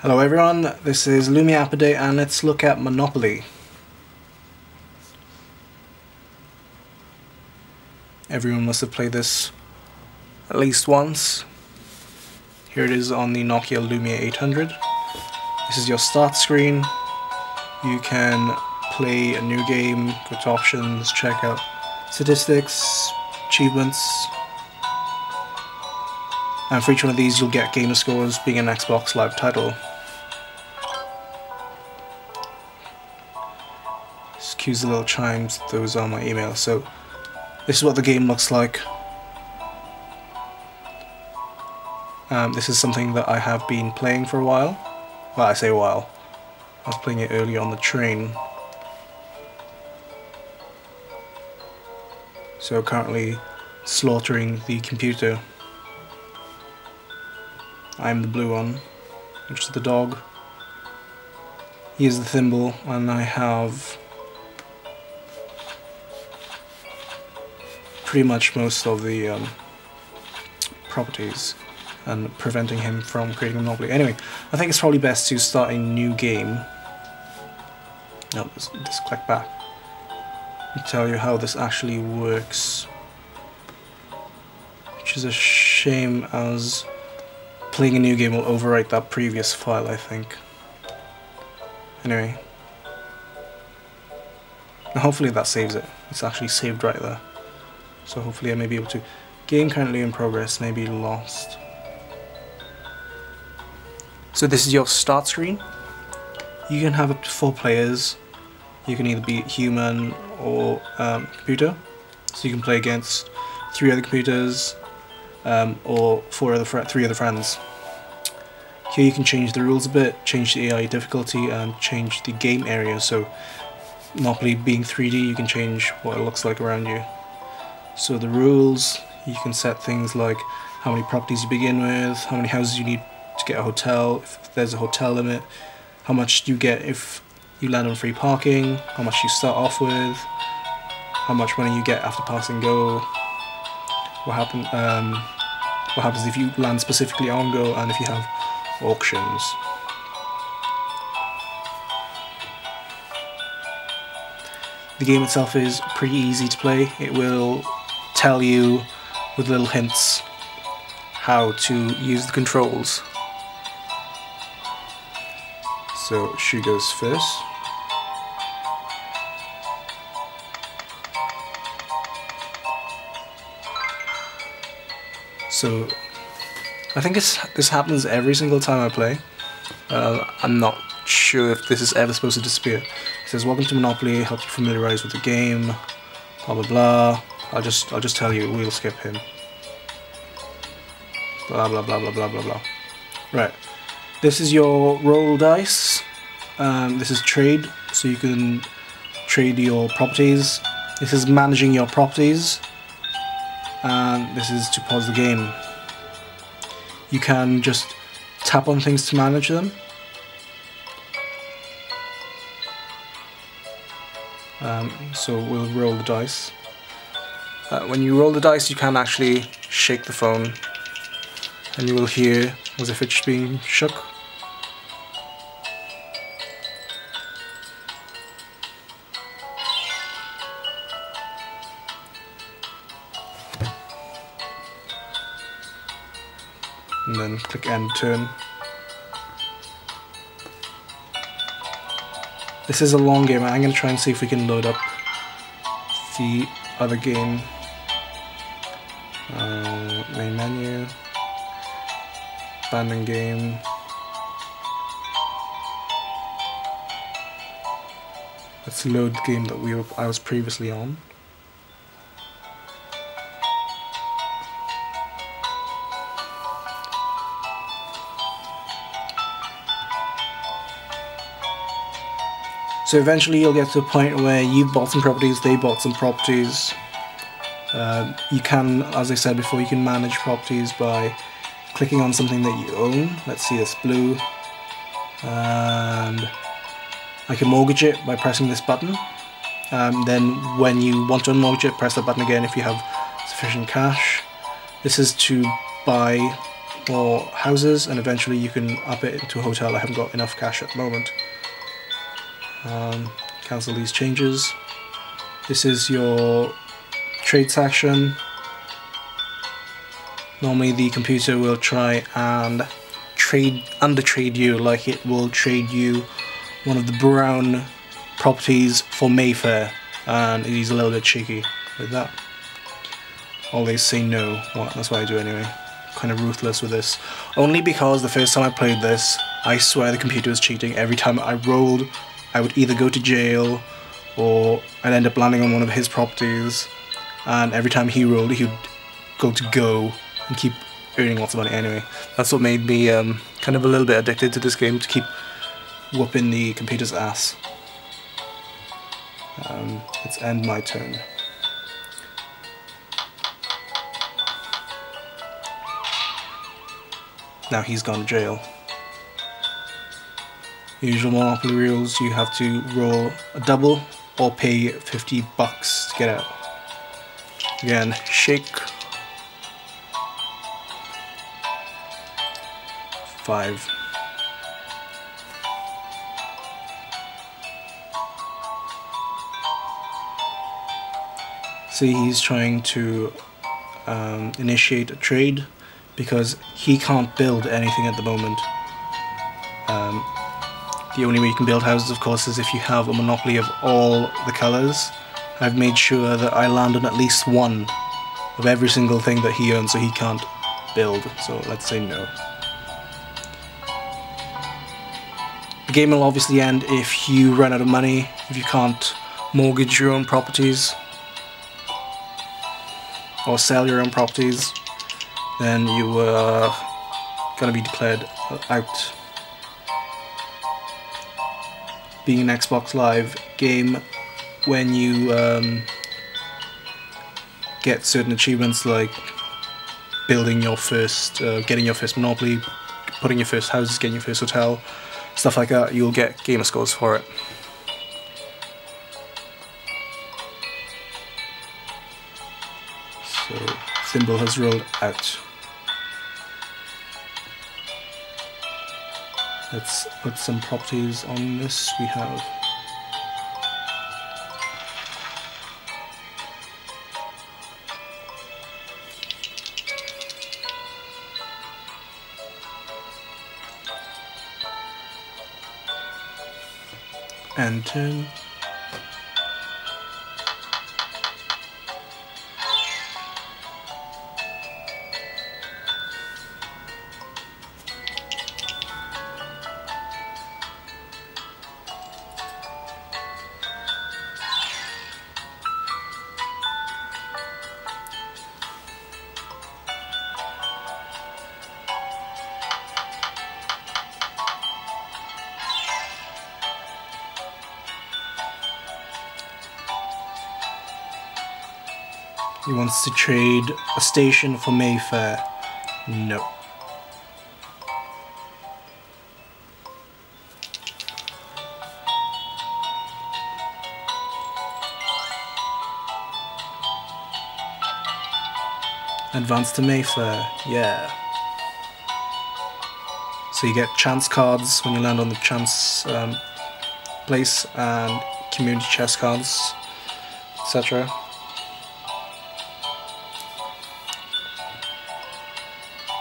Hello everyone, this is Lumiappaday and let's look at Monopoly. Everyone must have played this at least once. Here it is on the Nokia Lumia 800. This is your start screen. You can play a new game, go to options, check out statistics, achievements. And for each one of these you'll get gamer scores being an Xbox Live title. Cues the little chimes, those are my emails. So this is what the game looks like. This is something that I have been playing for a while. Well, I say a while. I was playing it earlier on the train. So currently slaughtering the computer. I'm the blue one, which is the dog. He is the thimble, and I have pretty much most of the properties and preventing him from creating a monopoly. Anyway, I think it's probably best to start a new game. No, just click back and tell you how this actually works, which is a shame as playing a new game will overwrite that previous file, I think. Anyway, and hopefully that saves it. It's actually saved right there. So hopefully I may be able to. Game currently in progress, may be lost. So this is your start screen. You can have up to 4 players. You can either be human or computer. So you can play against 3 other computers or 3 other friends. Here you can change the rules a bit, change the AI difficulty and change the game area. So Monopoly being 3D, you can change what it looks like around you. So the rules, you can set things like how many properties you begin with, how many houses you need to get a hotel, if there's a hotel limit, how much you get if you land on free parking, how much you start off with, how much money you get after passing go, what happens if you land specifically on go, and if you have auctions. The game itself is pretty easy to play. It will tell you with little hints how to use the controls. So she goes first. So I think this happens every single time I play. I'm not sure if this is ever supposed to disappear. It says welcome to Monopoly, help you familiarize with the game, blah blah blah. I'll just tell you, we'll skip him. Blah blah blah blah blah blah blah. Right. This is your roll dice. This is trade, so you can trade your properties. This is managing your properties. And this is to pause the game. You can just tap on things to manage them. So we'll roll the dice. When you roll the dice, you can actually shake the phone, and you will hear as if it's being shook. And then click end turn. This is a long game. I'm going to try and see if we can load up the other game. Main menu, abandoned game. Let's load the game that I was previously on. So eventually you'll get to a point where you bought some properties, they bought some properties. You can, as I said before, you can manage properties by clicking on something that you own. Let's see, this blue. And I can mortgage it by pressing this button. Then when you want to unmortgage it, press that button again if you have sufficient cash. This is to buy more houses, and eventually you can up it into a hotel. I haven't got enough cash at the moment. Cancel these changes. This is your trade section. Normally the computer will try and undertrade you, like it will trade you one of the brown properties for Mayfair, and he's a little bit cheeky with that. Always say no. Well, that's what I do anyway. Kind of ruthless with this. Only because the first time I played this, I swear the computer was cheating. Every time I rolled, I would either go to jail or I'd end up landing on one of his properties, and every time he rolled, he would go and keep earning lots of money anyway. That's what made me kind of a little bit addicted to this game, to keep whooping the computer's ass. Let's end my turn. Now he's gone to jail. Usual Monopoly rules, you have to roll a double or pay 50 bucks to get out. Again, shake. 5. See, he's trying to initiate a trade because he can't build anything at the moment. The only way you can build houses, of course, is if you have a monopoly of all the colours. I've made sure that I land on at least one of every single thing that he owns, so he can't build. So let's say no. The game will obviously end if you run out of money, if you can't mortgage your own properties or sell your own properties, then you are going to be declared out. Being an Xbox Live game, when you get certain achievements like building your first, getting your first monopoly, putting your first houses, getting your first hotel, stuff like that, you'll get gamer scores for it. So Thimble has rolled out. Let's put some properties on this. We have and turn. He wants to trade a station for Mayfair. No. Advance to Mayfair, yeah. So you get chance cards when you land on the chance place, and community chest cards, etc.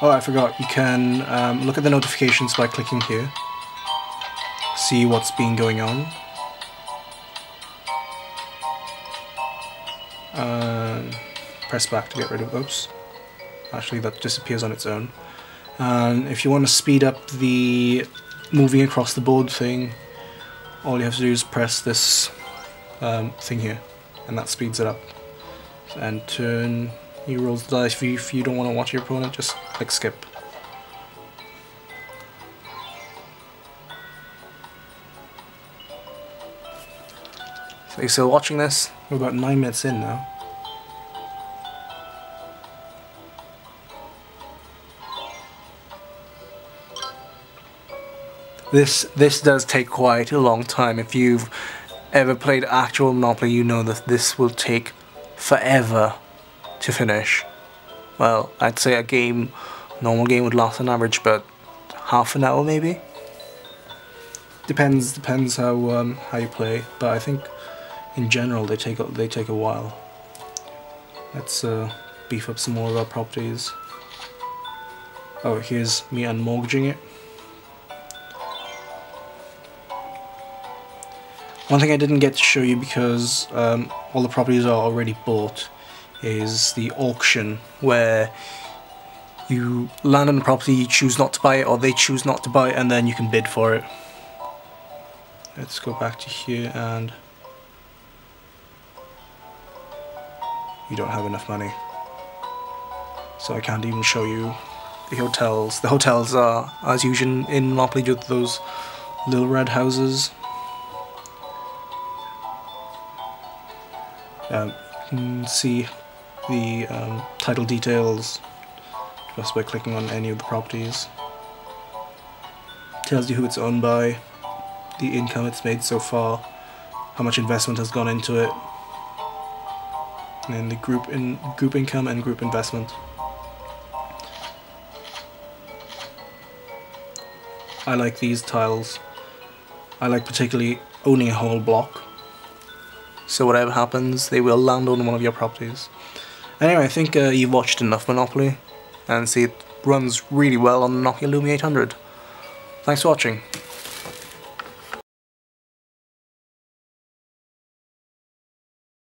Oh, I forgot, you can look at the notifications by clicking here. See what's been going on. Press back to get rid of those. Actually, that disappears on its own. And if you want to speed up the moving across the board thing, all you have to do is press this thing here, and that speeds it up. And turn. He rolls the dice. If you don't want to watch your opponent, just click skip. So you're still watching this? We're about 9 minutes in now. This does take quite a long time. If you've ever played actual Monopoly, you know that this will take forever to finish. Well, I'd say a game normal game would last on average about half an hour maybe. Depends how you play, but I think in general they take a while. Let's beef up some more of our properties. Oh, here's me unmortgaging it. One thing I didn't get to show you because all the properties are already bought is the auction, where you land on the property, you choose not to buy it, or they choose not to buy it, and then you can bid for it. Let's go back to here, and you don't have enough money, so I can't even show you the hotels. The hotels are, as usual in Monopoly, just those little red houses. You can see the title details just by clicking on any of the properties. Tells you who it's owned by, the income it's made so far, how much investment has gone into it, and then the group income and group investment. I like these tiles. I like particularly owning a whole block, so whatever happens, they will land on one of your properties. Anyway, I think you've watched enough Monopoly, and see it runs really well on the Nokia Lumia 800. Thanks for watching.